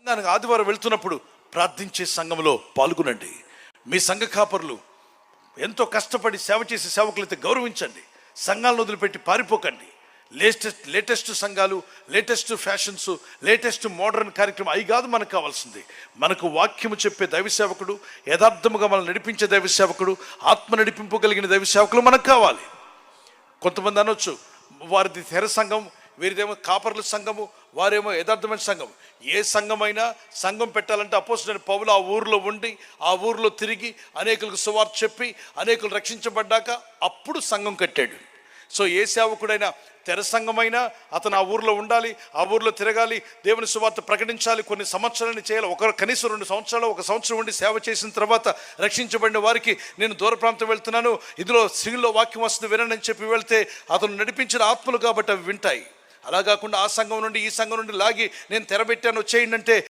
దానికి ఆదివారం వెళ్తున్నప్పుడు ప్రార్థించే సంఘంలో పాల్గొనండి. మీ సంఘ కాపరులు ఎంతో కష్టపడి సేవ చేసే సేవకులైతే గౌరవించండి. సంఘాలను వదిలిపెట్టి పారిపోకండి. లేటెస్ట్ సంఘాలు, లేటెస్ట్ ఫ్యాషన్స్, లేటెస్ట్ మోడర్న్ కార్యక్రమం అవి కాదు మనకు కావాల్సింది. మనకు వాక్యము చెప్పే దైవ సేవకుడు, యథార్థముగా మనల్ని నడిపించే దైవ సేవకుడు, ఆత్మ నడిపింపగలిగిన దైవ సేవకులు మనకు కావాలి. కొంతమంది అనొచ్చు, వారిది తెర సంఘం, వీరిదేమో కాపర్ల సంఘము, వారేమో యథార్థమైన సంఘం. ఏ సంఘమైనా సంఘం పెట్టాలంటే అపోస్తలుడైన పౌలు ఆ ఊరిలో ఉండి, ఆ ఊరిలో తిరిగి అనేకులకు సువార్త చెప్పి అనేకులు రక్షించబడ్డాక అప్పుడు సంఘం కట్టాడు. సో ఏ సేవకుడైనా తెర సంఘమైనా అతను ఆ ఊరిలో ఉండాలి, ఆ ఊరిలో తిరగాలి, దేవుని సువార్త ప్రకటించాలి, కొన్ని సంవత్సరాలు చేయాలి. కనీసం 2 సంవత్సరాలు, 1 సంవత్సరం ఉండి సేవ చేసిన తర్వాత రక్షించబడిన వారికి నేను దూర ప్రాంతం వెళ్తున్నాను, ఇదిలో సిగిల్లో వాక్యం వస్తుంది వినండి అని చెప్పి వెళ్తే అతను నడిపించిన ఆత్మలు కాబట్టి అవి వింటాయి. అలా కాకుండా ఆ సంఘం నుండి ఈ సంఘం నుండి లాగి నేను తెరబెట్టాను చేయండి అంటే